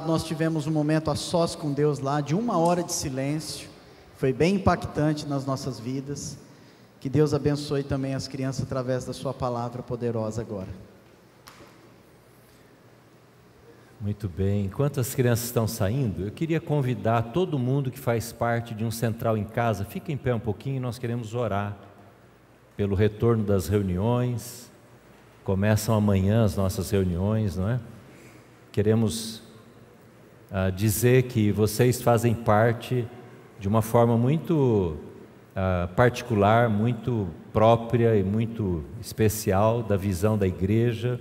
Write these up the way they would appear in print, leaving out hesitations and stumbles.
Nós tivemos um momento a sós com Deus lá, de 1 hora de silêncio, foi bem impactante nas nossas vidas. Que Deus abençoe também as crianças através da sua palavra poderosa agora. Muito bem, enquanto as crianças estão saindo, eu queria convidar todo mundo que faz parte de um Central em Casa, fica em pé um pouquinho, nós queremos orar pelo retorno das reuniões. Começam amanhã as nossas reuniões, não é? Queremos dizer que vocês fazem parte de uma forma muito particular, muito própria e muito especial da visão da igreja,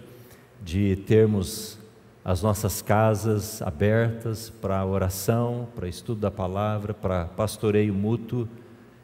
de termos as nossas casas abertas para oração, para estudo da palavra, para pastoreio mútuo.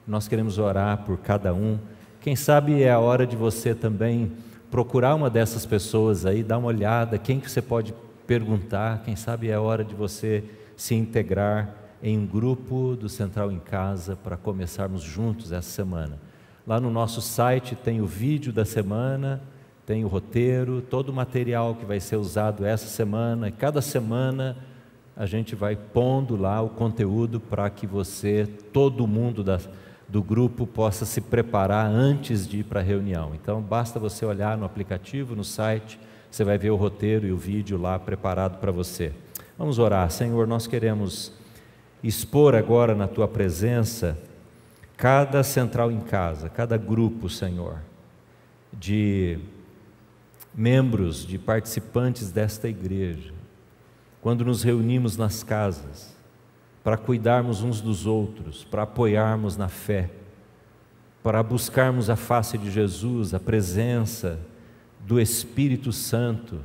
Nós queremos orar por cada um. Quem sabe é a hora de você também procurar uma dessas pessoas aí, dar uma olhada, quem que você pode perguntar. Quem sabe é a hora de você se integrar em um grupo do Central em Casa para começarmos juntos essa semana. Lá no nosso site tem o vídeo da semana, tem o roteiro, todo o material que vai ser usado essa semana, e cada semana a gente vai pondo lá o conteúdo para que você, todo mundo do grupo, possa se preparar antes de ir para a reunião. Então basta você olhar no aplicativo, no site, você vai ver o roteiro e o vídeo lá preparado para você. Vamos orar. Senhor, nós queremos expor agora na Tua presença cada Central em Casa, cada grupo, Senhor, de membros, de participantes desta igreja, quando nos reunimos nas casas, para cuidarmos uns dos outros, para apoiarmos na fé, para buscarmos a face de Jesus, a presença do Espírito Santo,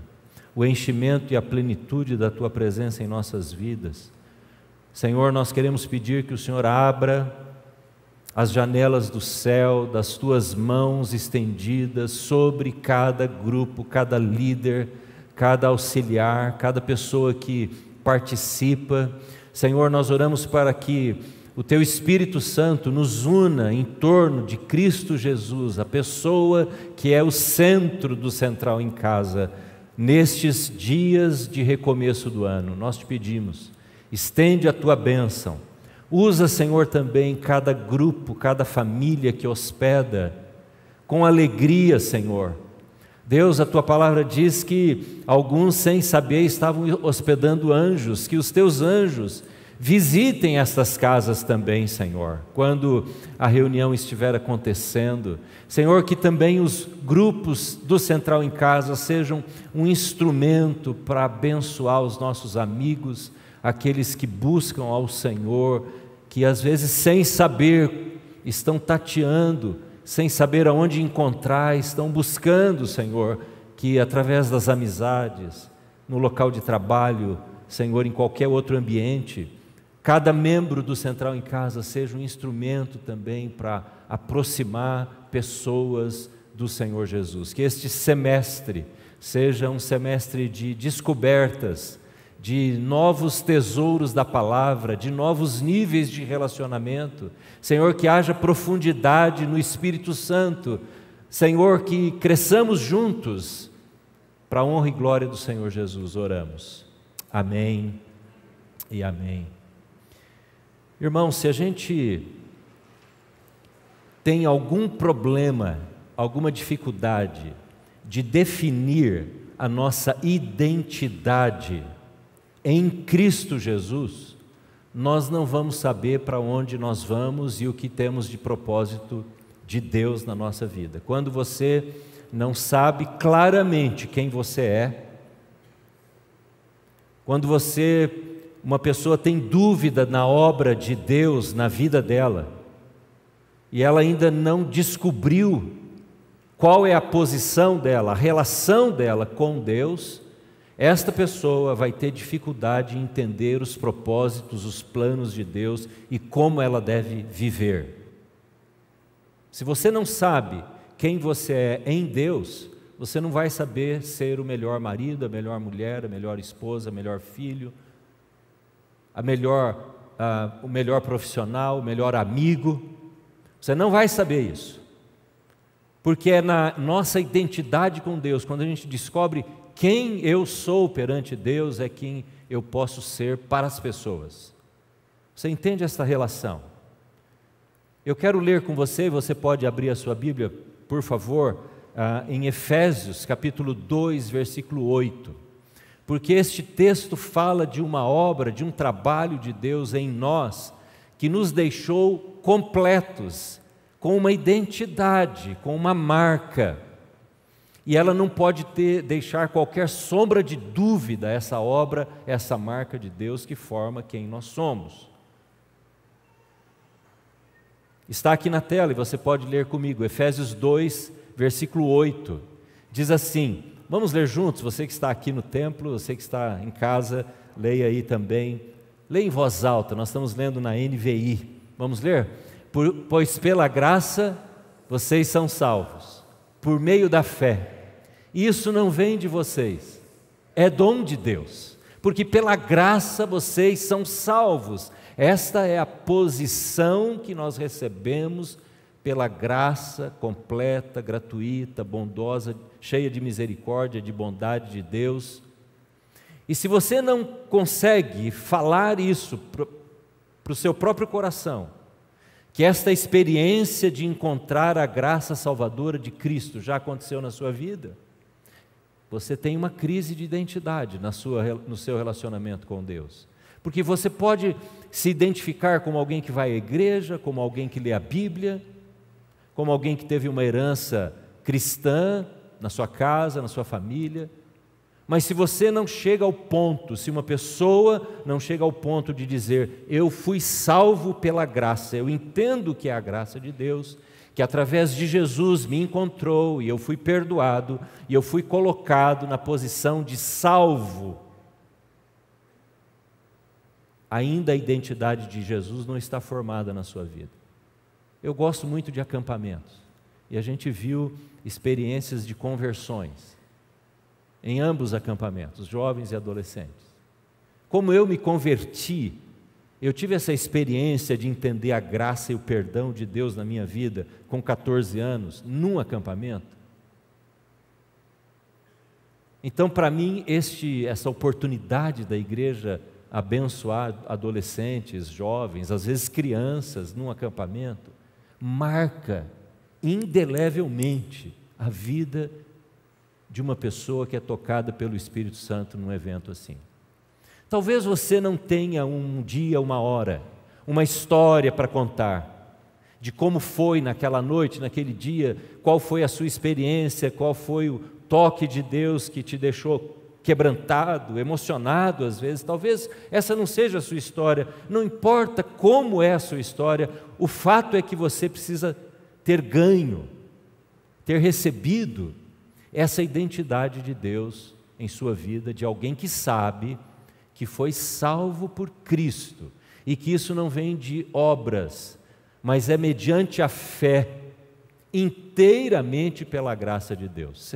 o enchimento e a plenitude da Tua presença em nossas vidas. Senhor, nós queremos pedir que o Senhor abra as janelas do céu, das Tuas mãos estendidas sobre cada grupo, cada líder, cada auxiliar, cada pessoa que participa. Senhor, nós oramos para que o Teu Espírito Santo nos una em torno de Cristo Jesus, a pessoa que é o centro do Central em Casa, nestes dias de recomeço do ano. Nós te pedimos, estende a Tua bênção, usa, Senhor, também cada grupo, cada família que hospeda, com alegria, Senhor. Deus, a Tua palavra diz que alguns, sem saber, estavam hospedando anjos, que os Teus anjos visitem estas casas também, Senhor, quando a reunião estiver acontecendo. Senhor, que também os grupos do Central em Casa sejam um instrumento para abençoar os nossos amigos, aqueles que buscam ao Senhor, que às vezes sem saber estão tateando, sem saber aonde encontrar, estão buscando, Senhor, que através das amizades, no local de trabalho, Senhor, em qualquer outro ambiente, cada membro do Central em Casa seja um instrumento também para aproximar pessoas do Senhor Jesus. Que este semestre seja um semestre de descobertas, de novos tesouros da palavra, de novos níveis de relacionamento. Senhor, que haja profundidade no Espírito Santo. Senhor, que cresçamos juntos para a honra e glória do Senhor Jesus. Oramos. Amém e amém. Irmãos, se a gente tem algum problema, alguma dificuldade de definir a nossa identidade em Cristo Jesus, nós não vamos saber para onde nós vamos e o que temos de propósito de Deus na nossa vida. Quando você não sabe claramente quem você é, quando uma pessoa tem dúvida na obra de Deus na vida dela, e ela ainda não descobriu qual é a posição dela, a relação dela com Deus, esta pessoa vai ter dificuldade em entender os propósitos, os planos de Deus e como ela deve viver. Se você não sabe quem você é em Deus, você não vai saber ser o melhor marido, a melhor mulher, a melhor esposa, o melhor filho, o melhor profissional, o melhor amigo. Você não vai saber isso, porque é na nossa identidade com Deus, quando a gente descobre quem eu sou perante Deus, é quem eu posso ser para as pessoas. Você entende essa relação? Eu quero ler com você, você pode abrir a sua Bíblia, por favor, em Efésios, capítulo 2, versículo 8. Porque este texto fala de uma obra, de um trabalho de Deus em nós, que nos deixou completos, com uma identidade, com uma marca. E ela não pode deixar qualquer sombra de dúvida, essa obra, essa marca de Deus que forma quem nós somos. Está aqui na tela e você pode ler comigo, Efésios 2, versículo 8. Diz assim, vamos ler juntos, você que está aqui no templo, você que está em casa, leia aí também. Leia em voz alta, nós estamos lendo na NVI. Vamos ler? Pois pela graça vocês são salvos, por meio da fé. Isso não vem de vocês, é dom de Deus, porque pela graça vocês são salvos. Esta é a posição que nós recebemos pela graça completa, gratuita, bondosa, cheia de misericórdia, de bondade de Deus. E se você não consegue falar isso para o seu próprio coração, que esta experiência de encontrar a graça salvadora de Cristo já aconteceu na sua vida, você tem uma crise de identidade no seu relacionamento com Deus. Porque você pode se identificar como alguém que vai à igreja, como alguém que lê a Bíblia, como alguém que teve uma herança cristã na sua casa, na sua família. Mas se você não chega ao ponto, se uma pessoa não chega ao ponto de dizer, eu fui salvo pela graça, eu entendo que é a graça de Deus, que através de Jesus me encontrou e eu fui perdoado e eu fui colocado na posição de salvo, ainda a identidade de Jesus não está formada na sua vida. Eu gosto muito de acampamentos e a gente viu experiências de conversões em ambos acampamentos, jovens e adolescentes. Como eu me converti, eu tive essa experiência de entender a graça e o perdão de Deus na minha vida com 14 anos, num acampamento. Então, para mim, essa oportunidade da igreja abençoar adolescentes, jovens, às vezes crianças, num acampamento, marca indelevelmente a vida de uma pessoa que é tocada pelo Espírito Santo num evento assim. Talvez você não tenha um dia, uma hora, uma história para contar, de como foi naquela noite, naquele dia, qual foi a sua experiência, qual foi o toque de Deus que te deixou quebrantado, emocionado às vezes. Talvez essa não seja a sua história, não importa como é a sua história, o fato é que você precisa ter ganho, ter recebido essa identidade de Deus em sua vida, de alguém que sabe que foi salvo por Cristo e que isso não vem de obras, mas é mediante a fé, inteiramente pela graça de Deus.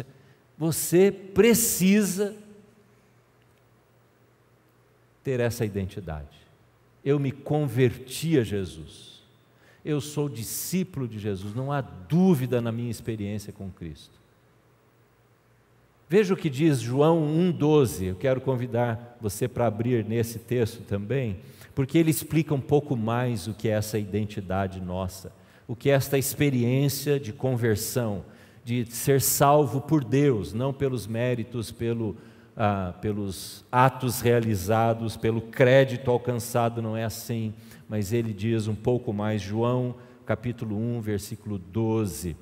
Você precisa ter essa identidade. Eu me converti a Jesus, eu sou discípulo de Jesus, não há dúvida na minha experiência com Cristo. Veja o que diz João 1,12, eu quero convidar você para abrir nesse texto também, porque ele explica um pouco mais o que é essa identidade nossa, o que é esta experiência de conversão, de ser salvo por Deus, não pelos méritos, pelos atos realizados, pelo crédito alcançado, não é assim, mas ele diz um pouco mais, João capítulo 1, versículo 12.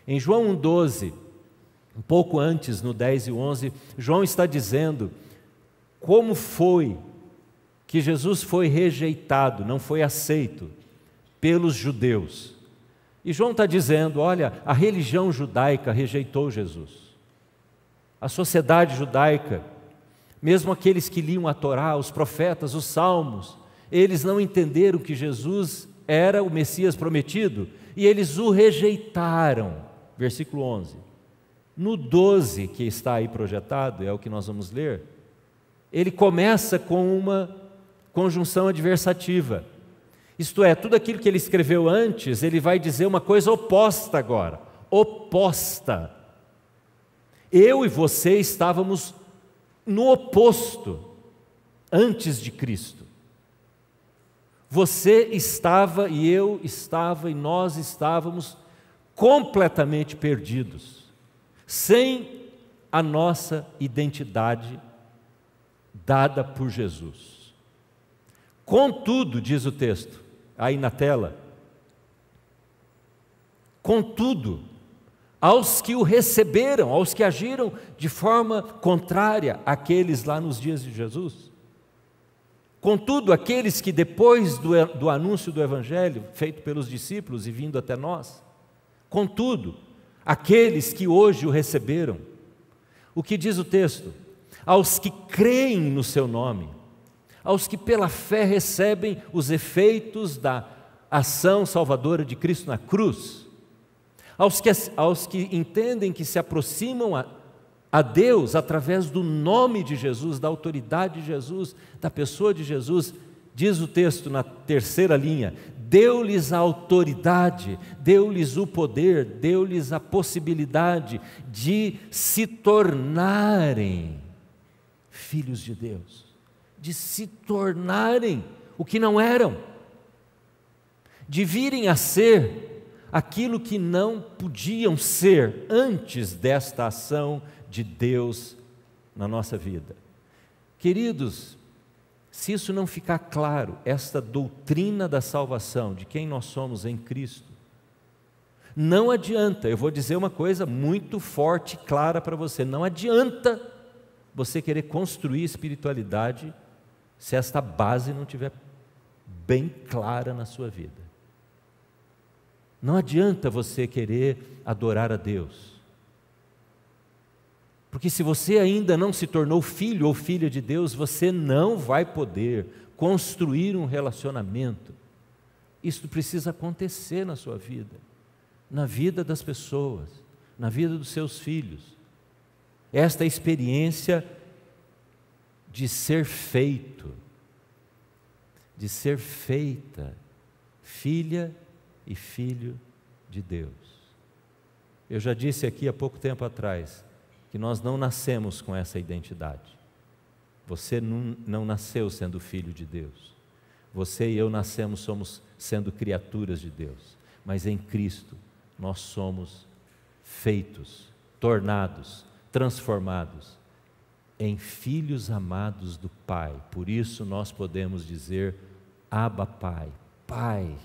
Em João 1,12, um pouco antes, no 10 e 11, João está dizendo como foi que Jesus foi rejeitado, não foi aceito pelos judeus. E João está dizendo, olha, a religião judaica rejeitou Jesus. A sociedade judaica, mesmo aqueles que liam a Torá, os profetas, os salmos, eles não entenderam que Jesus era o Messias prometido e eles o rejeitaram. Versículo 11. No 12, que está aí projetado, é o que nós vamos ler, ele começa com uma conjunção adversativa. Isto é, tudo aquilo que ele escreveu antes, ele vai dizer uma coisa oposta agora. Oposta. Eu e você estávamos no oposto. antes de Cristo. Você estava e eu estava e nós estávamos completamente perdidos, sem a nossa identidade dada por Jesus. Contudo, diz o texto, aí na tela, contudo, aos que o receberam, aos que agiram de forma contrária àqueles lá nos dias de Jesus, contudo, aqueles que depois do anúncio do Evangelho, feito pelos discípulos e vindo até nós, contudo, aqueles que hoje o receberam, o que diz o texto? Aos que creem no seu nome, aos que pela fé recebem os efeitos da ação salvadora de Cristo na cruz, aos que entendem que se aproximam a Deus através do nome de Jesus, da autoridade de Jesus, da pessoa de Jesus, diz o texto na terceira linha, deu-lhes a autoridade, deu-lhes o poder, deu-lhes a possibilidade de se tornarem filhos de Deus, de se tornarem o que não eram, de virem a ser aquilo que não podiam ser antes desta ação de Deus na nossa vida. Queridos, se isso não ficar claro, esta doutrina da salvação, de quem nós somos em Cristo, não adianta, eu vou dizer uma coisa muito forte e clara para você, não adianta você querer construir espiritualidade se esta base não estiver bem clara na sua vida. Não adianta você querer adorar a Deus, porque se você ainda não se tornou filho ou filha de Deus, você não vai poder construir um relacionamento. Isso precisa acontecer na sua vida, na vida das pessoas, na vida dos seus filhos. Esta experiência de ser feito, de ser feita, filha e filho de Deus. Eu já disse aqui há pouco tempo atrás, que nós não nascemos com essa identidade. Você não nasceu sendo filho de Deus. Você e eu nascemos somos sendo criaturas de Deus. Mas em Cristo nós somos feitos, tornados, transformados em filhos amados do Pai. Por isso nós podemos dizer Abba Pai, Pai,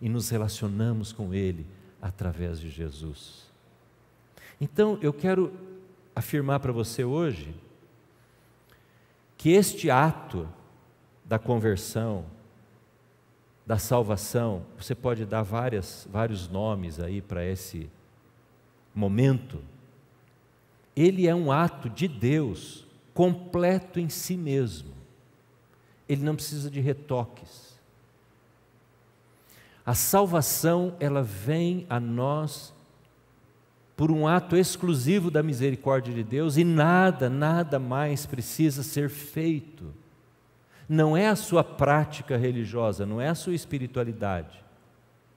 e nos relacionamos com Ele através de Jesus. Então eu quero afirmar para você hoje que este ato da conversão, da salvação, você pode dar vários nomes aí para esse momento, ele é um ato de Deus completo em si mesmo, ele não precisa de retoques. A salvação, ela vem a nós por um ato exclusivo da misericórdia de Deus e nada mais precisa ser feito. Não é a sua prática religiosa, não é a sua espiritualidade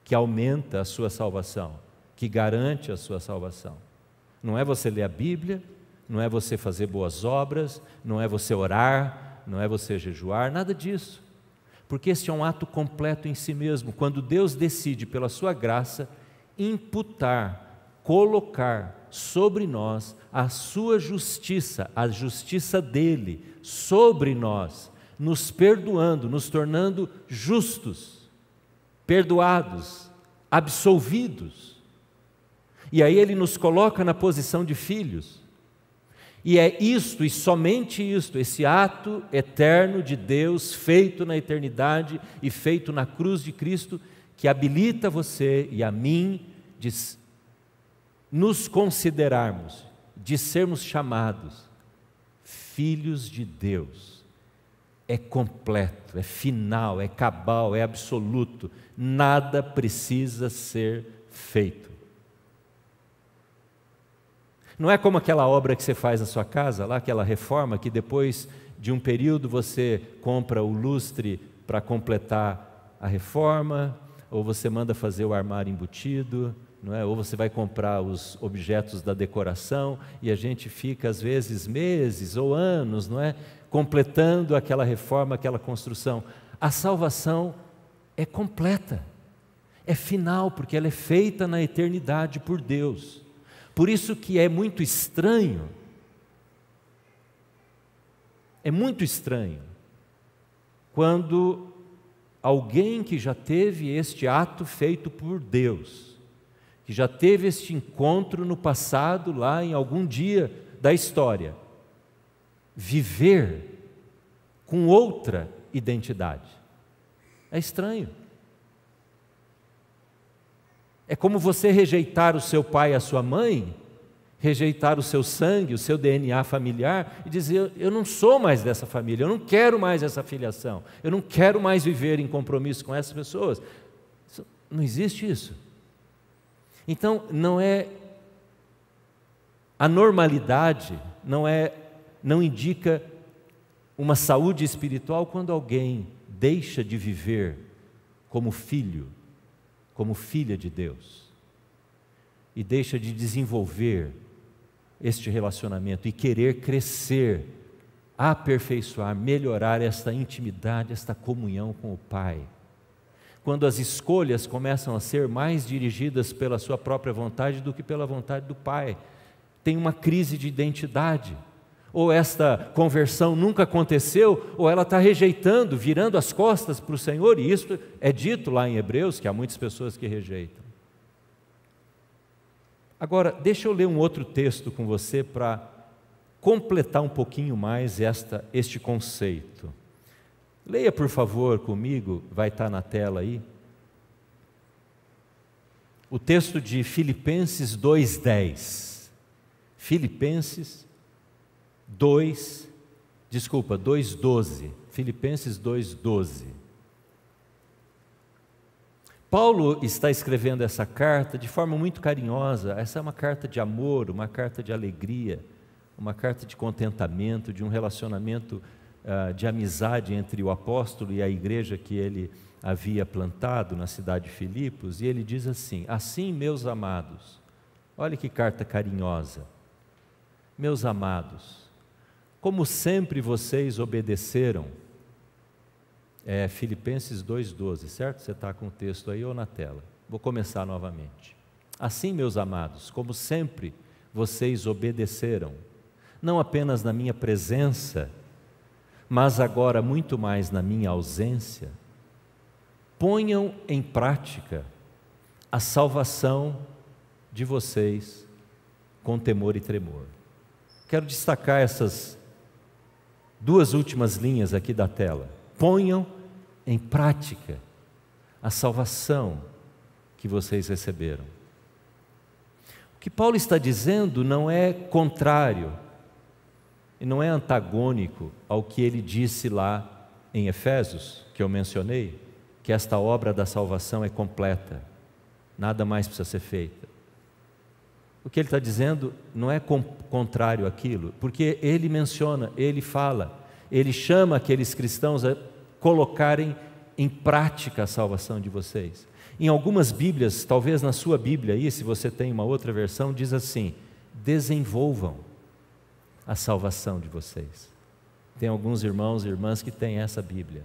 que aumenta a sua salvação, que garante a sua salvação. Não é você ler a Bíblia, não é você fazer boas obras, não é você orar, não é você jejuar, nada disso. Porque este é um ato completo em si mesmo, quando Deus decide, pela sua graça, imputar, colocar sobre nós a sua justiça, a justiça dele sobre nós, nos perdoando, nos tornando justos, perdoados, absolvidos. E aí ele nos coloca na posição de filhos. E é isto, e somente isto, esse ato eterno de Deus, feito na eternidade e feito na cruz de Cristo, que habilita você e a mim de nos considerarmos, de sermos chamados filhos de Deus. É completo, é final, é cabal, é absoluto, nada precisa ser feito. Não é como aquela obra que você faz na sua casa, lá aquela reforma, que depois de um período você compra o lustre para completar a reforma, ou você manda fazer o armário embutido, não é? Ou você vai comprar os objetos da decoração, e a gente fica às vezes meses ou anos, não é? completando aquela reforma, aquela construção. A salvação é completa, é final, porque ela é feita na eternidade por Deus. Por isso que é muito estranho, quando alguém que já teve este ato feito por Deus, que já teve este encontro no passado, lá em algum dia da história, viver com outra identidade. É estranho. É como você rejeitar o seu pai e a sua mãe, rejeitar o seu sangue, o seu DNA familiar e dizer: eu não sou mais dessa família, eu não quero mais essa filiação, eu não quero mais viver em compromisso com essas pessoas. Não existe isso. Então, não é a normalidade, não indica uma saúde espiritual quando alguém deixa de viver como filho, como filha de Deus, e deixa de desenvolver este relacionamento e querer crescer, aperfeiçoar, melhorar esta intimidade, esta comunhão com o Pai. Quando as escolhas começam a ser mais dirigidas pela sua própria vontade do que pela vontade do Pai, tem uma crise de identidade. Ou esta conversão nunca aconteceu, ou ela está rejeitando, virando as costas para o Senhor, e isso é dito lá em Hebreus, que há muitas pessoas que rejeitam. Agora, deixa eu ler um outro texto com você para completar um pouquinho mais este conceito. Leia, por favor, comigo, vai estar na tela aí, o texto de Filipenses 2:10. Filipenses 2:12. Filipenses 2:12. Paulo está escrevendo essa carta de forma muito carinhosa. Essa é uma carta de amor, uma carta de alegria, uma carta de contentamento, de um relacionamento de amizade entre o apóstolo e a igreja que ele havia plantado na cidade de Filipos. E ele diz assim: assim, meus amados, olha que carta carinhosa, meus amados, como sempre vocês obedeceram. Filipenses 2:12, certo? Você está com o texto aí ou na tela? Vou começar novamente. Assim, meus amados, como sempre vocês obedeceram, não apenas na minha presença, mas agora muito mais na minha ausência, ponham em prática a salvação de vocês com temor e tremor. Quero destacar essas duas últimas linhas aqui da tela. Ponham em prática a salvação que vocês receberam. O que Paulo está dizendo não é contrário e não é antagônico ao que ele disse lá em Efésios, que eu mencionei, que esta obra da salvação é completa, nada mais precisa ser feito. O que ele está dizendo não é contrário àquilo, porque ele menciona, ele fala, ele chama aqueles cristãos a colocarem em prática a salvação de vocês. Em algumas Bíblias, talvez na sua Bíblia aí, se você tem uma outra versão, diz assim: desenvolvam a salvação de vocês. Tem alguns irmãos e irmãs que têm essa Bíblia.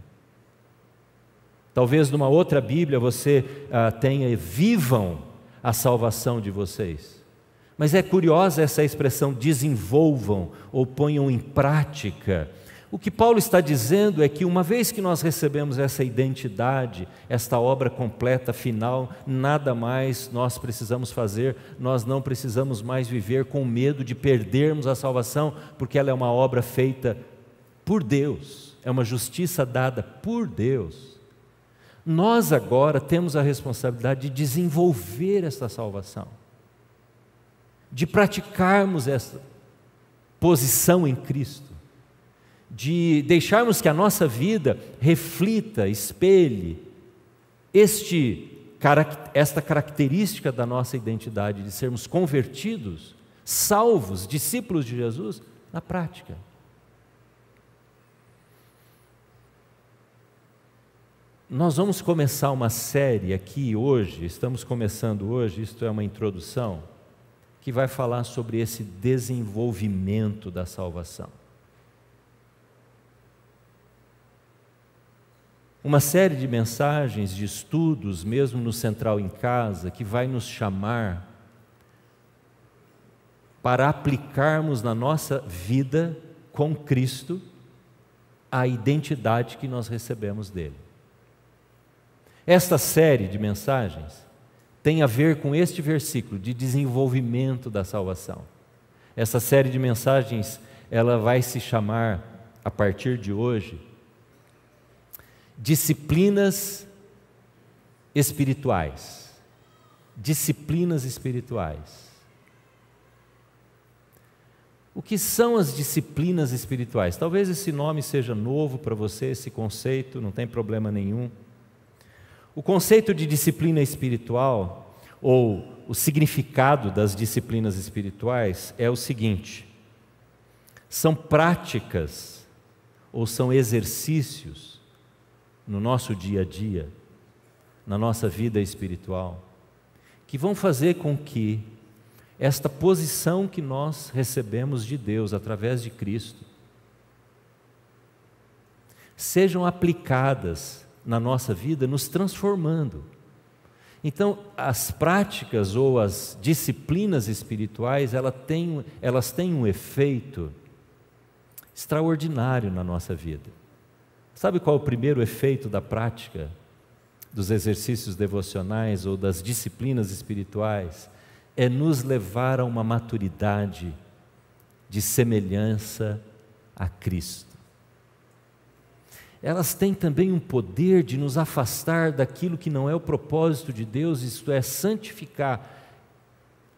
Talvez numa outra Bíblia você tenha: vivam a salvação de vocês. Mas é curiosa essa expressão, desenvolvam ou ponham em prática. O que Paulo está dizendo é que uma vez que nós recebemos essa identidade, esta obra completa, final, nada mais nós precisamos fazer, nós não precisamos mais viver com medo de perdermos a salvação, porque ela é uma obra feita por Deus, é uma justiça dada por Deus. Nós agora temos a responsabilidade de desenvolver essa salvação, de praticarmos essa posição em Cristo, de deixarmos que a nossa vida reflita, espelhe esta característica da nossa identidade, de sermos convertidos, salvos, discípulos de Jesus, na prática. Nós vamos começar uma série aqui hoje, estamos começando hoje, isto é uma introdução, que vai falar sobre esse desenvolvimento da salvação. uma série de mensagens, de estudos, mesmo no Central em Casa, que vai nos chamar para aplicarmos na nossa vida com Cristo a identidade que nós recebemos dele. Esta série de mensagens tem a ver com este versículo de desenvolvimento da salvação. Essa série de mensagens, ela vai se chamar, a partir de hoje, disciplinas espirituais. Disciplinas espirituais. O que são as disciplinas espirituais? Talvez esse nome seja novo para você, esse conceito, não tem problema nenhum. O conceito de disciplina espiritual, ou o significado das disciplinas espirituais, é o seguinte: são práticas ou são exercícios no nosso dia a dia, na nossa vida espiritual, que vão fazer com que esta posição que nós recebemos de Deus através de Cristo sejam aplicadas na nossa vida, nos transformando. Então, as práticas ou as disciplinas espirituais, elas têm um efeito extraordinário na nossa vida. Sabe qual é o primeiro efeito da prática dos exercícios devocionais ou das disciplinas espirituais? É nos levar a uma maturidade de semelhança a Cristo. Elas têm também um poder de nos afastar daquilo que não é o propósito de Deus, isto é, santificar,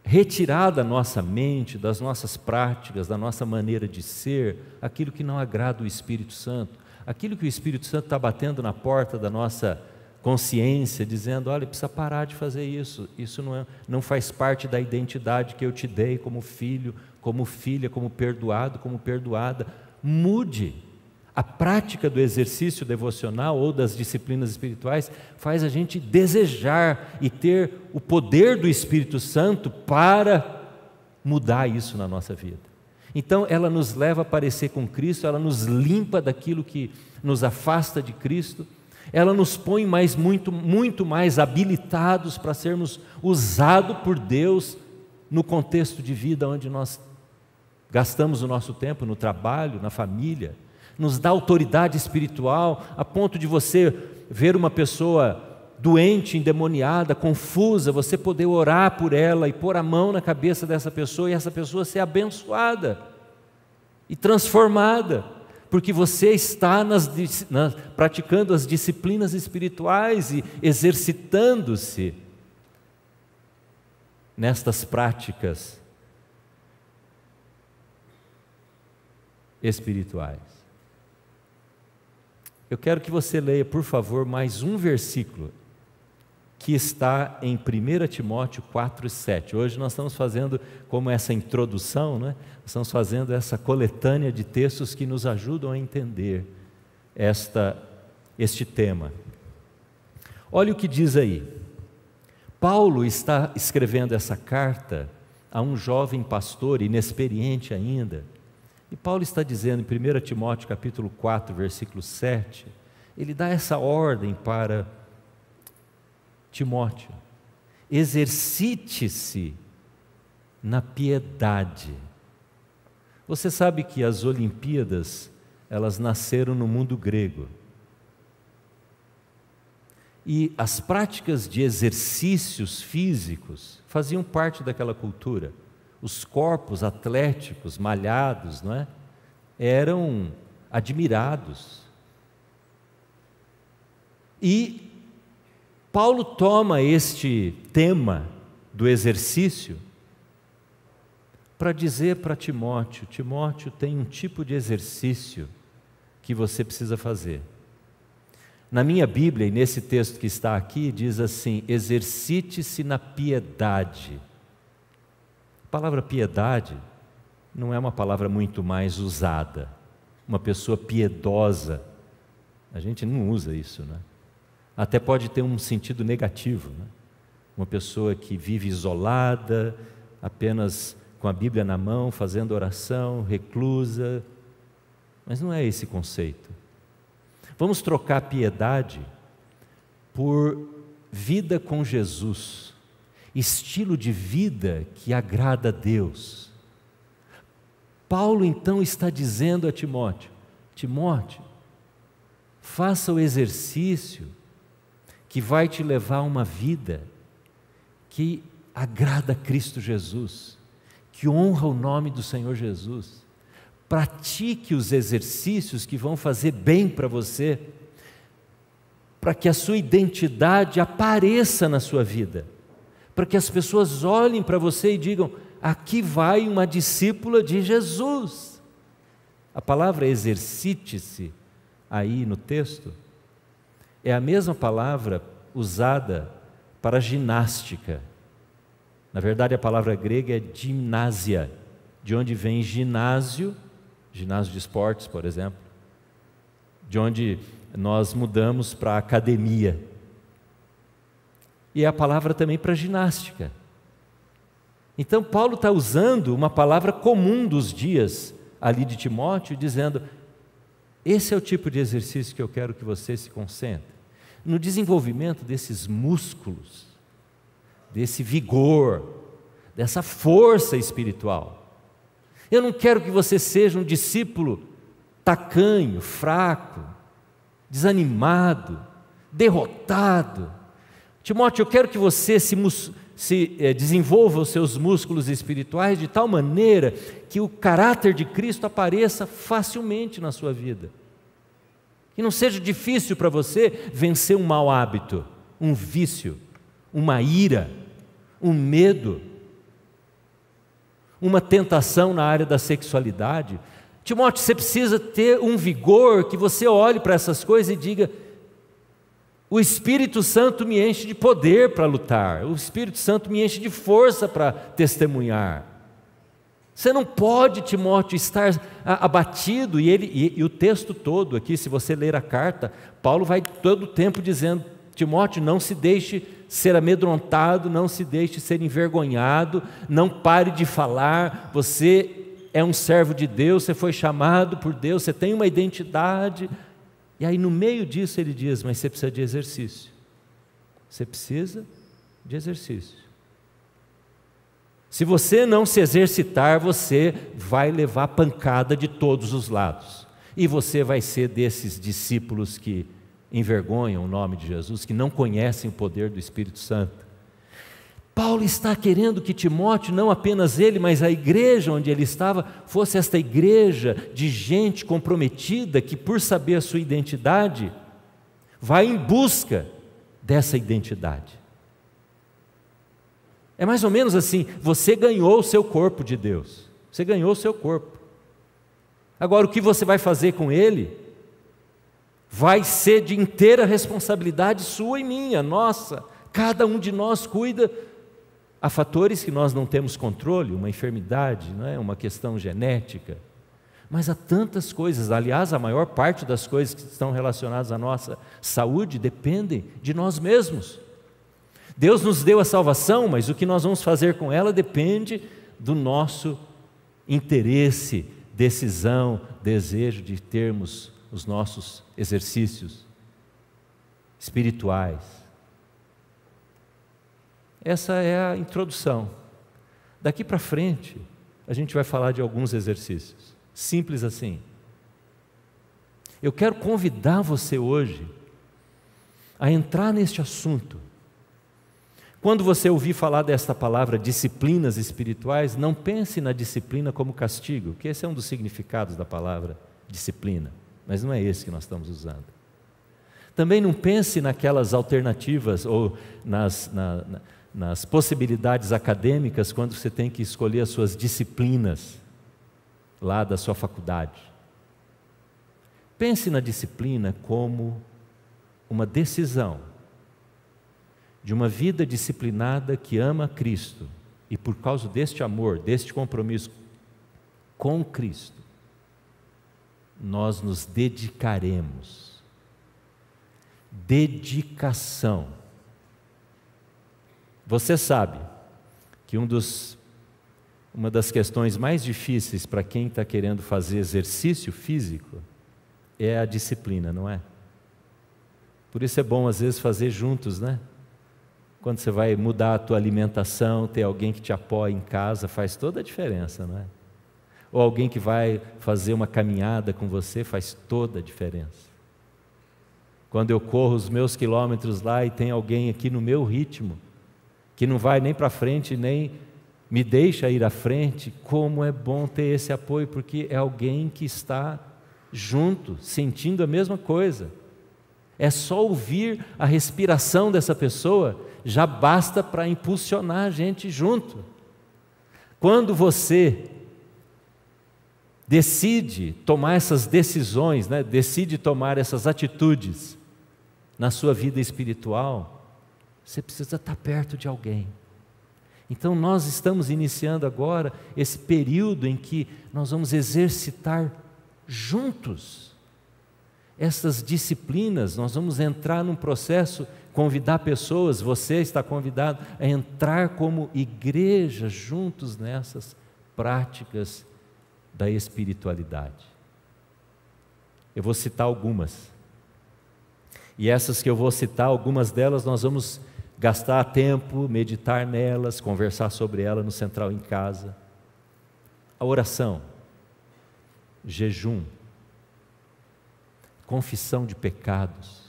retirar da nossa mente, das nossas práticas, da nossa maneira de ser, aquilo que não agrada o Espírito Santo, aquilo que o Espírito Santo está batendo na porta da nossa consciência, dizendo: olha, precisa parar de fazer isso não faz parte da identidade que eu te dei como filho, como filha, como perdoado, como perdoada. Mude. A prática do exercício devocional ou das disciplinas espirituais faz a gente desejar e ter o poder do Espírito Santo para mudar isso na nossa vida. Então ela nos leva a parecer com Cristo, ela nos limpa daquilo que nos afasta de Cristo, ela nos põe muito mais habilitados para sermos usados por Deus no contexto de vida onde nós gastamos o nosso tempo, no trabalho, na família. Nos dá autoridade espiritual, a ponto de você ver uma pessoa doente, endemoniada, confusa, você poder orar por ela e pôr a mão na cabeça dessa pessoa e essa pessoa ser abençoada e transformada, porque você está praticando as disciplinas espirituais e exercitando-se nestas práticas espirituais. Eu quero que você leia, por favor, mais um versículo que está em 1 Timóteo 4:7. Hoje nós estamos fazendo como essa introdução, né? Estamos fazendo essa coletânea de textos que nos ajudam a entender este tema. Olha o que diz aí. Paulo está escrevendo essa carta a um jovem pastor, inexperiente ainda. E Paulo está dizendo em 1 Timóteo capítulo 4, versículo 7, ele dá essa ordem para Timóteo: exercite-se na piedade. Você sabe que as Olimpíadas, elas nasceram no mundo grego. E as práticas de exercícios físicos faziam parte daquela cultura. Os corpos atléticos, malhados, não é? Eram admirados. E Paulo toma este tema do exercício para dizer para Timóteo: Timóteo, tem um tipo de exercício que você precisa fazer. Na minha Bíblia, e nesse texto que está aqui, diz assim: exercite-se na piedade. A palavra piedade não é uma palavra muito mais usada. Uma pessoa piedosa, a gente não usa isso, né? Até pode ter um sentido negativo, né? Uma pessoa que vive isolada, apenas com a Bíblia na mão, fazendo oração, reclusa. Mas não é esse conceito. Vamos trocar piedade por vida com Jesus, estilo de vida que agrada a Deus. Paulo então está dizendo a Timóteo: Timóteo, faça o exercício que vai te levar a uma vida que agrada a Cristo Jesus, que honra o nome do Senhor Jesus. Pratique os exercícios que vão fazer bem para você, para que a sua identidade apareça na sua vida, para que as pessoas olhem para você e digam: aqui vai uma discípula de Jesus. A palavra exercite-se aí no texto é a mesma palavra usada para ginástica. Na verdade, a palavra grega é gimnásia, de onde vem ginásio de esportes, por exemplo, de onde nós mudamos para academia. E é a palavra também para ginástica. Então, Paulo está usando uma palavra comum dos dias ali de Timóteo, dizendo: esse é o tipo de exercício que eu quero que você se concentre, no desenvolvimento desses músculos, desse vigor, dessa força espiritual. Eu não quero que você seja um discípulo tacanho, fraco, desanimado, derrotado. Timóteo, eu quero que você desenvolva os seus músculos espirituais de tal maneira que o caráter de Cristo apareça facilmente na sua vida. Que não seja difícil para você vencer um mau hábito, um vício, uma ira, um medo, uma tentação na área da sexualidade. Timóteo, você precisa ter um vigor que você olhe para essas coisas e diga: o Espírito Santo me enche de poder para lutar, o Espírito Santo me enche de força para testemunhar. Você não pode, Timóteo, estar abatido. E o texto todo aqui, se você ler a carta, Paulo vai todo o tempo dizendo: Timóteo, não se deixe ser amedrontado, não se deixe ser envergonhado, não pare de falar, você é um servo de Deus, você foi chamado por Deus, você tem uma identidade. E aí no meio disso ele diz: mas você precisa de exercício, você precisa de exercício. Se você não se exercitar, você vai levar pancada de todos os lados, e você vai ser desses discípulos que envergonham o nome de Jesus, que não conhecem o poder do Espírito Santo. Paulo está querendo que Timóteo, não apenas ele, mas a igreja onde ele estava, fosse esta igreja de gente comprometida, que por saber a sua identidade, vai em busca dessa identidade. É mais ou menos assim: você ganhou o seu corpo de Deus, você ganhou o seu corpo. Agora, o que você vai fazer com ele vai ser de inteira responsabilidade sua e minha, nossa. Cada um de nós cuida. Há fatores que nós não temos controle, uma enfermidade, não é? Uma questão genética, mas há tantas coisas. Aliás, a maior parte das coisas que estão relacionadas à nossa saúde dependem de nós mesmos. Deus nos deu a salvação, mas o que nós vamos fazer com ela depende do nosso interesse, decisão, desejo de termos os nossos exercícios espirituais. Essa é a introdução. Daqui para frente, a gente vai falar de alguns exercícios, simples assim. Eu quero convidar você hoje a entrar neste assunto. Quando você ouvir falar desta palavra disciplinas espirituais, não pense na disciplina como castigo, que esse é um dos significados da palavra disciplina, mas não é esse que nós estamos usando. Também não pense naquelas alternativas ou nas possibilidades acadêmicas, quando você tem que escolher as suas disciplinas lá da sua faculdade. Pense na disciplina como uma decisão de uma vida disciplinada que ama Cristo, e por causa deste amor, deste compromisso com Cristo, nós nos dedicaremos. Dedicação. Você sabe que uma das questões mais difíceis para quem está querendo fazer exercício físico é a disciplina, não é? Por isso é bom às vezes fazer juntos, né? Quando você vai mudar a tua alimentação, ter alguém que te apoia em casa, faz toda a diferença, não é? Ou alguém que vai fazer uma caminhada com você, faz toda a diferença. Quando eu corro os meus quilômetros lá e tem alguém aqui no meu ritmo, que não vai nem para frente, nem me deixa ir à frente, como é bom ter esse apoio, porque é alguém que está junto, sentindo a mesma coisa. É só ouvir a respiração dessa pessoa, já basta para impulsionar a gente junto. Quando você decide tomar essas decisões, né? Decide tomar essas atitudes na sua vida espiritual, você precisa estar perto de alguém. Então nós estamos iniciando agora esse período em que nós vamos exercitar juntos essas disciplinas. Nós vamos entrar num processo, convidar pessoas, você está convidado a entrar como igreja juntos nessas práticas da espiritualidade. Eu vou citar algumas. E essas que eu vou citar, algumas delas nós vamos gastar tempo, meditar nelas, conversar sobre elas no Central em Casa. A oração, jejum, confissão de pecados,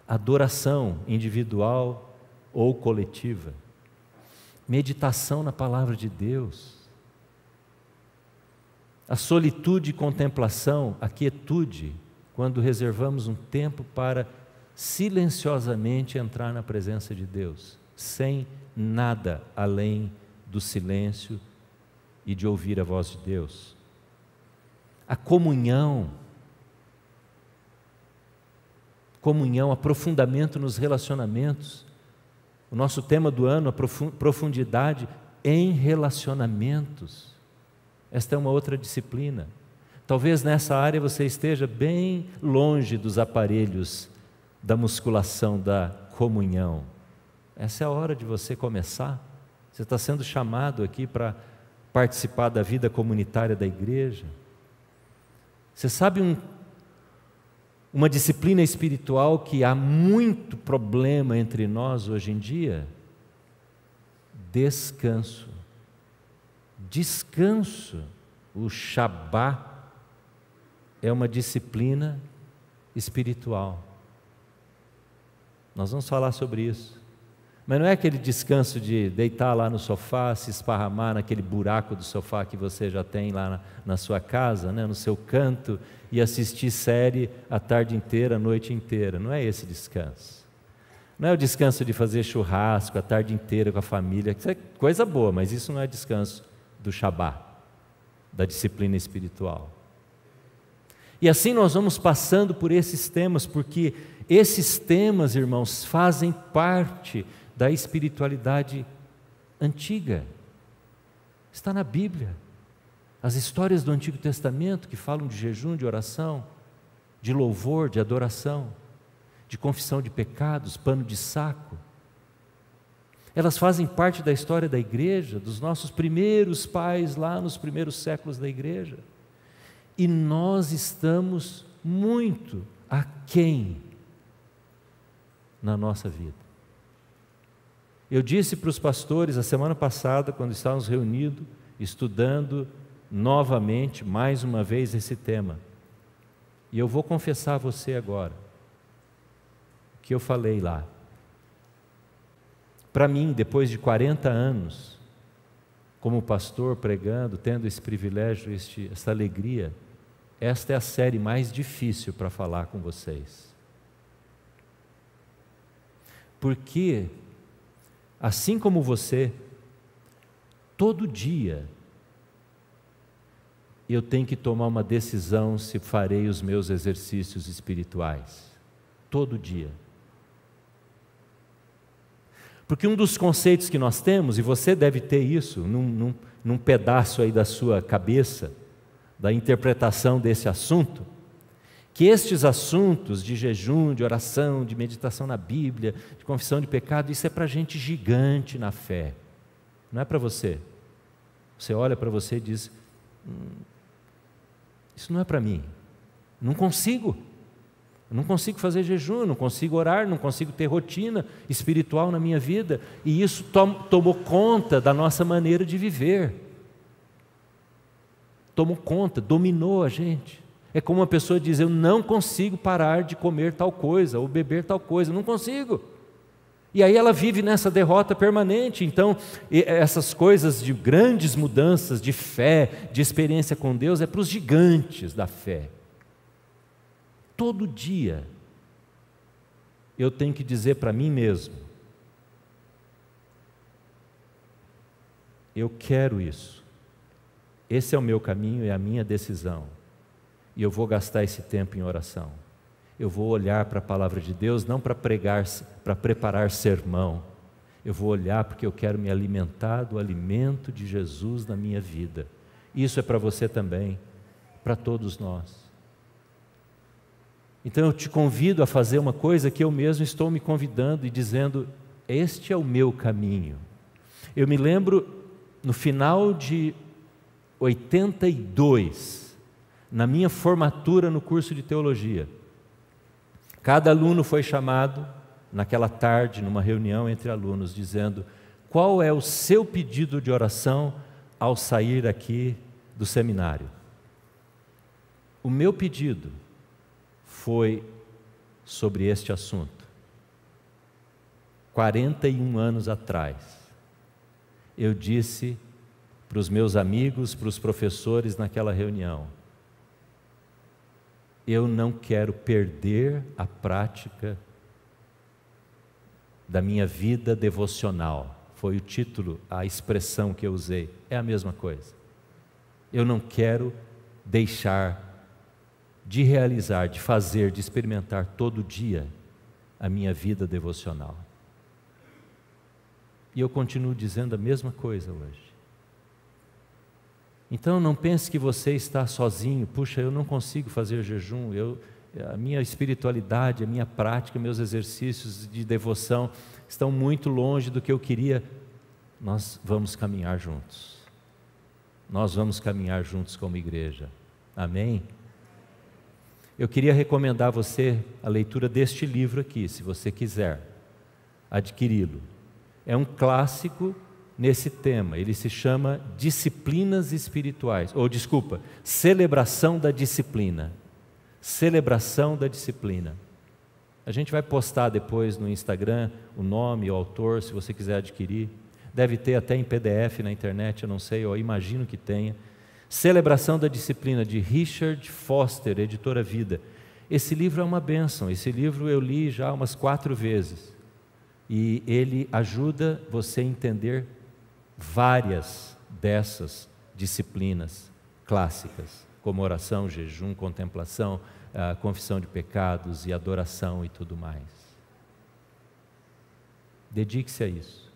adoração individual ou coletiva, meditação na palavra de Deus, a solitude e contemplação, a quietude, quando reservamos um tempo para silenciosamente entrar na presença de Deus, sem nada além do silêncio e de ouvir a voz de Deus. A comunhão, aprofundamento nos relacionamentos. O nosso tema do ano, a profundidade em relacionamentos. Esta é uma outra disciplina. Talvez nessa área você esteja bem longe dos aparelhos da musculação, da comunhão. Essa é a hora de você começar. Você está sendo chamado aqui para participar da vida comunitária da igreja. Você sabe uma disciplina espiritual que há muito problema entre nós hoje em dia? Descanso. Descanso. O Shabá é uma disciplina espiritual. Nós vamos falar sobre isso. Mas não é aquele descanso de deitar lá no sofá, se esparramar naquele buraco do sofá que você já tem lá na sua casa, né, no seu canto, e assistir série a tarde inteira, a noite inteira. Não é esse descanso. Não é o descanso de fazer churrasco a tarde inteira com a família. Isso é coisa boa, mas isso não é descanso do Shabá, da disciplina espiritual. E assim nós vamos passando por esses temas, porque esses temas, irmãos, fazem parte da espiritualidade antiga. Está na Bíblia. As histórias do Antigo Testamento que falam de jejum, de oração, de louvor, de adoração, de confissão de pecados, pano de saco. Elas fazem parte da história da igreja, dos nossos primeiros pais lá nos primeiros séculos da igreja. E nós estamos muito aquém na nossa vida. Eu disse para os pastores a semana passada, quando estávamos reunidos, estudando novamente, mais uma vez, esse tema. E eu vou confessar a você agora o que eu falei lá. Para mim, depois de 40 anos, como pastor pregando, tendo esse privilégio, essa alegria, esta é a série mais difícil para falar com vocês. Porque, assim como você, todo dia eu tenho que tomar uma decisão se farei os meus exercícios espirituais. Todo dia. Porque um dos conceitos que nós temos, e você deve ter isso num pedaço aí da sua cabeça, da interpretação desse assunto, que estes assuntos de jejum, de oração, de meditação na Bíblia, de confissão de pecado, isso é para gente gigante na fé, não é para você. Você olha para você e diz, isso não é para mim, não consigo, Eu não consigo fazer jejum, não consigo orar, não consigo ter rotina espiritual na minha vida. E isso tomou conta da nossa maneira de viver. Tomou conta, dominou a gente. É como uma pessoa diz: eu não consigo parar de comer tal coisa ou beber tal coisa, não consigo. E aí ela vive nessa derrota permanente. Então, essas coisas de grandes mudanças de fé, de experiência com Deus, é para os gigantes da fé. Todo dia eu tenho que dizer para mim mesmo: eu quero isso, esse é o meu caminho, é a minha decisão, e eu vou gastar esse tempo em oração. Eu vou olhar para a palavra de Deus, não para pregar, para preparar sermão. Eu vou olhar porque eu quero me alimentar do alimento de Jesus na minha vida. Isso é para você também, para todos nós. Então eu te convido a fazer uma coisa que eu mesmo estou me convidando e dizendo: este é o meu caminho. Eu me lembro, no final de 82, na minha formatura no curso de teologia, cada aluno foi chamado naquela tarde, numa reunião entre alunos, dizendo: qual é o seu pedido de oração ao sair aqui do seminário? O meu pedido foi sobre este assunto. 41 anos atrás, eu disse para os meus amigos, para os professores naquela reunião: eu não quero perder a prática da minha vida devocional. Foi o título, a expressão que eu usei. É a mesma coisa. Eu não quero deixar de realizar, de fazer, de experimentar todo dia a minha vida devocional. E eu continuo dizendo a mesma coisa hoje. Então não pense que você está sozinho. Puxa, eu não consigo fazer jejum, a minha espiritualidade, a minha prática, meus exercícios de devoção estão muito longe do que eu queria. Nós vamos caminhar juntos. Nós vamos caminhar juntos como igreja. Amém? Eu queria recomendar a você a leitura deste livro aqui, se você quiser adquiri-lo. É um clássico nesse tema. Ele se chama Disciplinas Espirituais, Celebração da Disciplina. Celebração da Disciplina. A gente vai postar depois no Instagram o nome, o autor, se você quiser adquirir. Deve ter até em PDF na internet, eu não sei, eu imagino que tenha. Celebração da Disciplina, de Richard Foster, editora Vida. Esse livro é uma bênção. Esse livro eu li já umas 4 vezes. E ele ajuda você a entender várias dessas disciplinas clássicas, como oração, jejum, contemplação, confissão de pecados e adoração e tudo mais. Dedique-se a isso.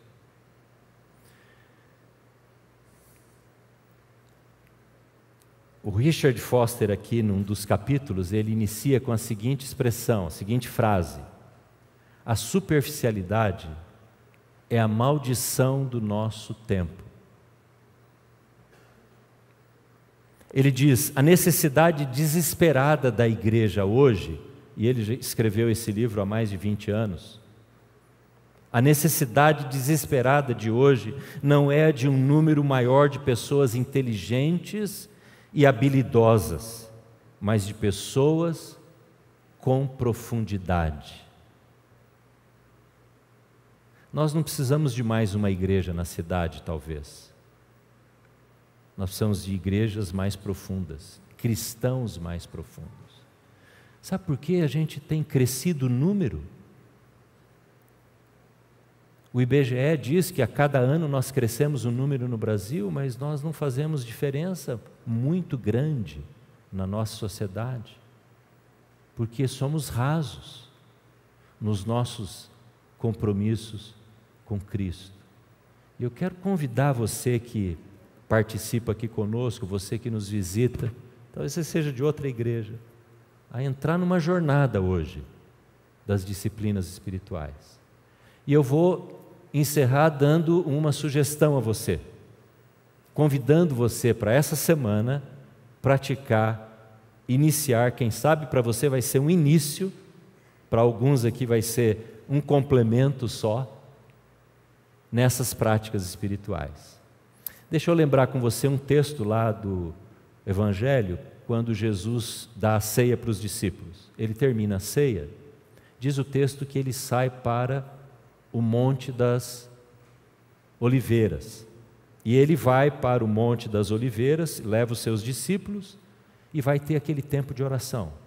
O Richard Foster aqui, num dos capítulos, ele inicia com a seguinte expressão, a seguinte frase: a superficialidade é a maldição do nosso tempo. Ele diz: a necessidade desesperada da igreja hoje, e ele já escreveu esse livro há mais de 20 anos, a necessidade desesperada de hoje não é a de um número maior de pessoas inteligentes e habilidosas, mas de pessoas com profundidade. Nós não precisamos de mais uma igreja na cidade, talvez. Nós precisamos de igrejas mais profundas, cristãos mais profundos. Sabe por que a gente tem crescido o número? O IBGE diz que a cada ano nós crescemos o número no Brasil, mas nós não fazemos diferença muito grande na nossa sociedade, porque somos rasos nos nossos compromissos com Cristo. E eu quero convidar você que participa aqui conosco, você que nos visita, talvez você seja de outra igreja, a entrar numa jornada hoje das disciplinas espirituais. E eu vou encerrar dando uma sugestão a você, convidando você para essa semana praticar, iniciar, quem sabe para você vai ser um início para alguns aqui vai ser um complemento só nessas práticas espirituais. Deixa eu lembrar com você um texto lá do Evangelho, quando Jesus dá a ceia para os discípulos. Ele termina a ceia, diz o texto que ele sai para o Monte das Oliveiras. E ele vai para o Monte das Oliveiras, leva os seus discípulos e vai ter aquele tempo de oração.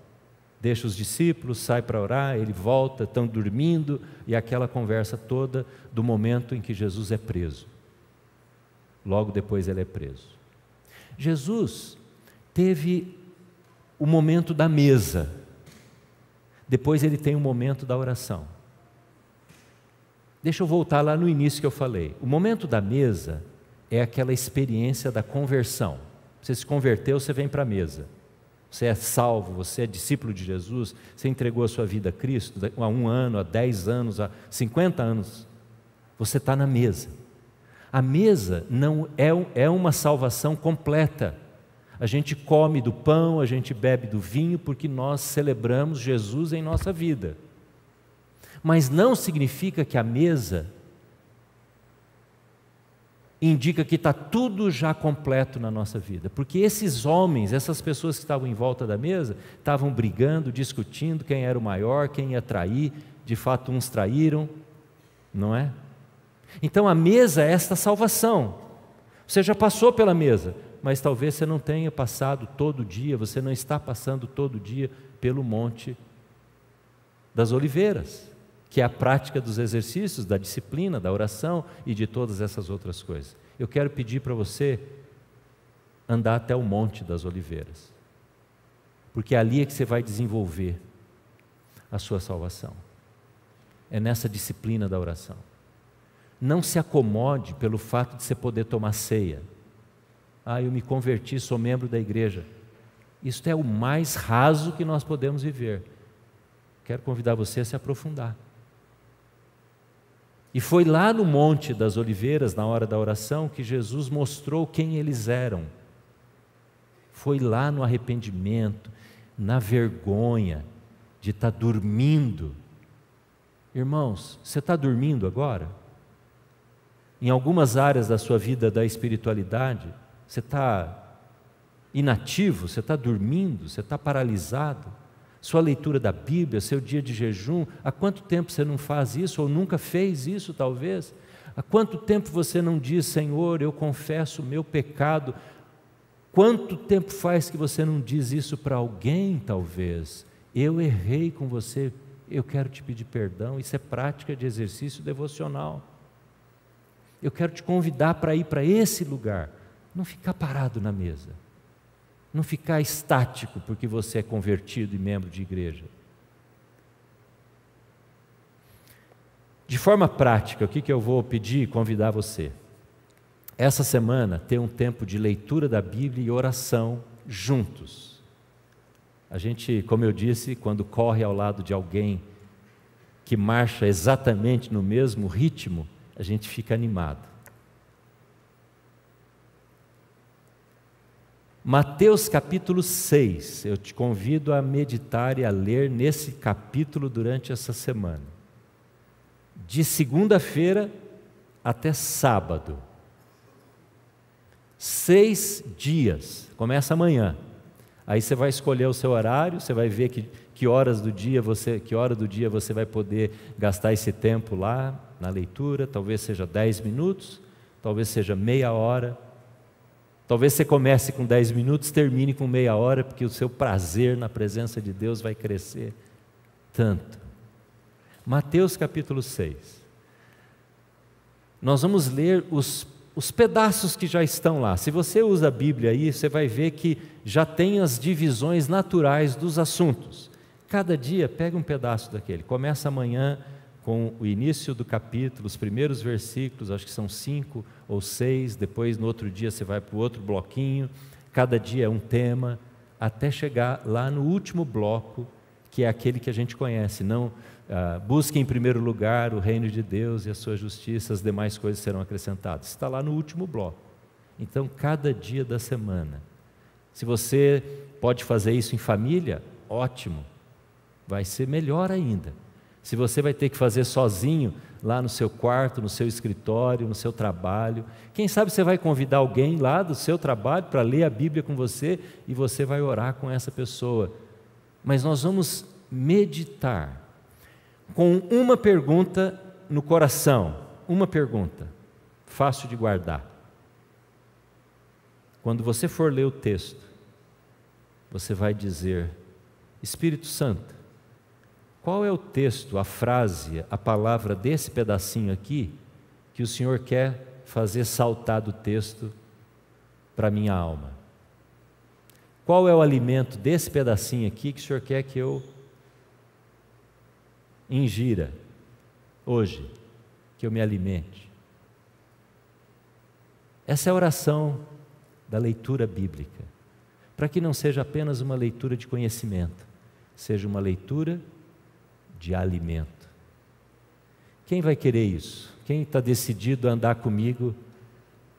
Deixa os discípulos, sai para orar, ele volta, estão dormindo, e aquela conversa toda do momento em que Jesus é preso. Logo depois ele é preso. Jesus teve o momento da mesa, depois ele tem o momento da oração. Deixa eu voltar lá no início que eu falei. O momento da mesa é aquela experiência da conversão. Você se converteu, você vem para a mesa. Você é salvo, você é discípulo de Jesus, você entregou a sua vida a Cristo há 1 ano, há 10 anos, há 50 anos. Você está na mesa. A mesa não é uma salvação completa. A gente come do pão, a gente bebe do vinho, porque nós celebramos Jesus em nossa vida. Mas não significa que a mesa indica que está tudo já completo na nossa vida, porque esses homens, essas pessoas que estavam em volta da mesa, estavam brigando, discutindo quem era o maior, quem ia trair, de fato uns traíram, não é? Então a mesa é esta salvação, você já passou pela mesa, mas talvez você não tenha passado todo dia, você não está passando todo dia pelo Monte das Oliveiras, que é a prática dos exercícios, da disciplina, da oração e de todas essas outras coisas. Eu quero pedir para você andar até o Monte das Oliveiras, porque é ali que você vai desenvolver a sua salvação. É nessa disciplina da oração. Não se acomode pelo fato de você poder tomar ceia. Eu me converti, sou membro da igreja. Isso é o mais raso que nós podemos viver. Quero convidar você a se aprofundar. E foi lá no Monte das Oliveiras, na hora da oração, que Jesus mostrou quem eles eram. Foi lá no arrependimento, na vergonha de estar dormindo. Irmãos, você está dormindo agora? Em algumas áreas da sua vida da espiritualidade, você está inativo, você está dormindo, você está paralisado. Sua leitura da Bíblia, seu dia de jejum, há quanto tempo você não faz isso, ou nunca fez isso talvez? Há quanto tempo você não diz, Senhor, eu confesso o meu pecado? Quanto tempo faz que você não diz isso para alguém talvez? Eu errei com você, eu quero te pedir perdão. Isso é prática de exercício devocional. Eu quero te convidar para ir para esse lugar, não ficar parado na mesa. Não ficar estático porque você é convertido e membro de igreja. De forma prática, o que eu vou pedir e convidar você? Essa semana, ter um tempo de leitura da Bíblia e oração juntos. A gente, como eu disse, quando corre ao lado de alguém que marcha exatamente no mesmo ritmo, a gente fica animado. Mateus capítulo 6, eu te convido a meditar e a ler nesse capítulo durante essa semana. De segunda-feira até sábado. 6 dias, começa amanhã. Aí você vai escolher o seu horário, você vai ver que hora do dia você vai poder gastar esse tempo lá na leitura. Talvez seja 10 minutos, talvez seja meia hora. Talvez você comece com 10 minutos, termine com meia hora, porque o seu prazer na presença de Deus vai crescer tanto. Mateus capítulo 6. Nós vamos ler os pedaços que já estão lá. Se você usa a Bíblia aí, você vai ver que já tem as divisões naturais dos assuntos. Cada dia pega um pedaço daquele. Começa amanhã com o início do capítulo, os primeiros versículos, acho que são 5 ou 6, depois no outro dia você vai para o outro bloquinho, cada dia é um tema, até chegar lá no último bloco, que é aquele que a gente conhece, não busque em primeiro lugar o reino de Deus e a sua justiça, as demais coisas serão acrescentadas. Está lá no último bloco. Então, cada dia da semana, se você pode fazer isso em família, ótimo. vai ser melhor ainda. Se você vai ter que fazer sozinho, lá no seu quarto, no seu escritório, no seu trabalho, quem sabe você vai convidar alguém lá do seu trabalho para ler a Bíblia com você e você vai orar com essa pessoa. Mas nós vamos meditar com uma pergunta no coração, uma pergunta, fácil de guardar. Quando você for ler o texto, você vai dizer: Espírito Santo, qual é o texto, a frase, a palavra desse pedacinho aqui que o Senhor quer fazer saltar do texto para a minha alma? Qual é o alimento desse pedacinho aqui que o Senhor quer que eu ingira hoje, que eu me alimente? Essa é a oração da leitura bíblica, para que não seja apenas uma leitura de conhecimento, seja uma leitura de alimento. Quem vai querer isso? Quem está decidido a andar comigo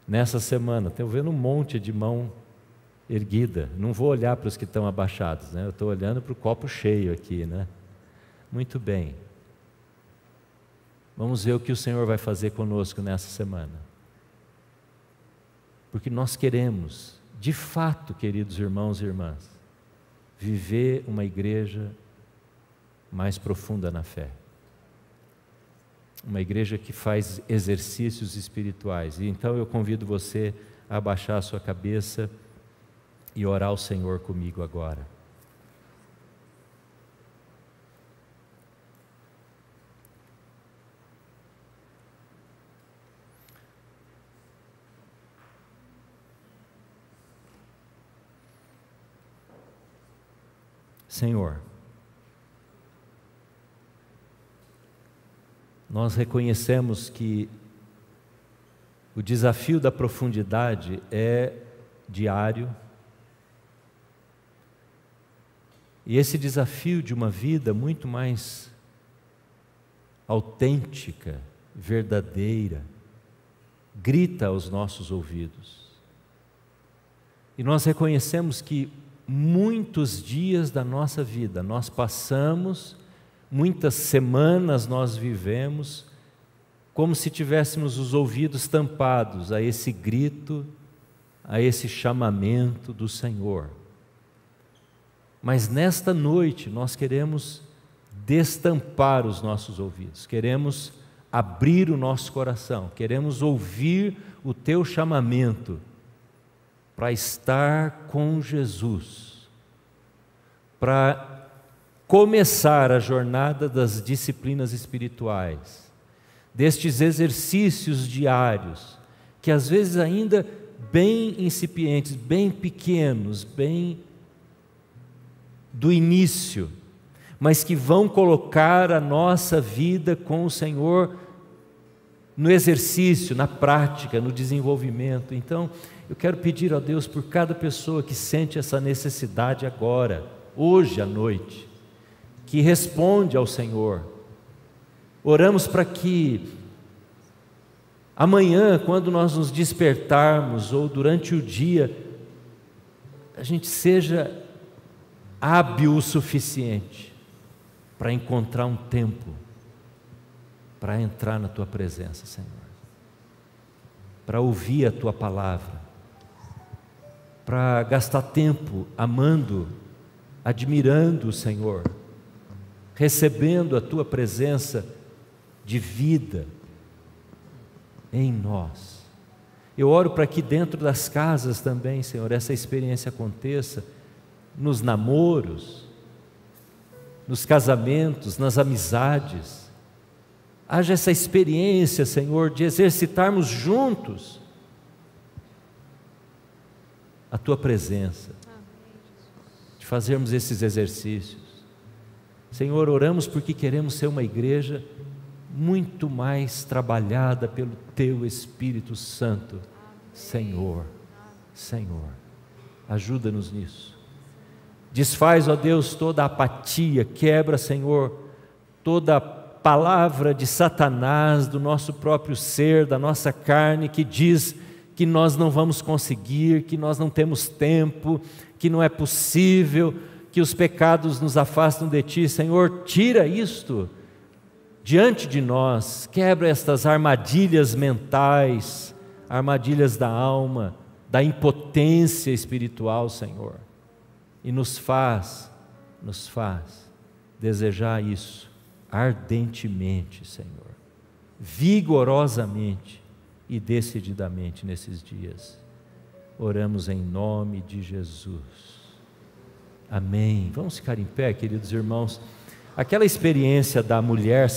nessa semana? Estou vendo um monte de mão erguida, não vou olhar para os que estão abaixados, né? Eu estou olhando para o copo cheio aqui, né? Muito bem, vamos ver o que o Senhor vai fazer conosco nessa semana, porque nós queremos, de fato, queridos irmãos e irmãs, viver uma igreja mais profunda na fé, uma igreja que faz exercícios espirituais. E então eu convido você a abaixar a sua cabeça e orar ao Senhor comigo agora. Senhor, nós reconhecemos que o desafio da profundidade é diário, e esse desafio de uma vida muito mais autêntica, verdadeira, grita aos nossos ouvidos. E nós reconhecemos que muitos dias da nossa vida nós passamos, muitas semanas nós vivemos como se tivéssemos os ouvidos tampados a esse grito, a esse chamamento do Senhor. Mas nesta noite nós queremos destampar os nossos ouvidos, queremos abrir o nosso coração, queremos ouvir o teu chamamento para estar com Jesus, para começar a jornada das disciplinas espirituais, destes exercícios diários, que às vezes ainda bem incipientes, bem pequenos, bem do início, mas que vão colocar a nossa vida com o Senhor no exercício, na prática, no desenvolvimento. Então, eu quero pedir a Deus por cada pessoa que sente essa necessidade agora, hoje à noite, que responde ao Senhor. Oramos para que amanhã, quando nós nos despertarmos, ou durante o dia, a gente seja hábil o suficiente para encontrar um tempo para entrar na Tua presença, Senhor, para ouvir a Tua palavra, para gastar tempo amando, admirando o Senhor, recebendo a Tua presença de vida em nós. Eu oro para que dentro das casas também, Senhor, essa experiência aconteça, nos namoros, nos casamentos, nas amizades. Haja essa experiência, Senhor, de exercitarmos juntos a Tua presença, de fazermos esses exercícios. Senhor, oramos porque queremos ser uma igreja muito mais trabalhada pelo Teu Espírito Santo. Senhor, Senhor, ajuda-nos nisso. Desfaz, ó Deus, toda a apatia, quebra, Senhor, toda a palavra de Satanás, do nosso próprio ser, da nossa carne, que diz que nós não vamos conseguir, que nós não temos tempo, que não é possível, que os pecados nos afastam de Ti. Senhor, tira isto diante de nós, quebra estas armadilhas mentais, armadilhas da alma, da impotência espiritual, Senhor, e nos faz desejar isso ardentemente, Senhor, vigorosamente e decididamente nesses dias. Oramos em nome de Jesus. Amém. Vamos ficar em pé, queridos irmãos. Aquela experiência da mulher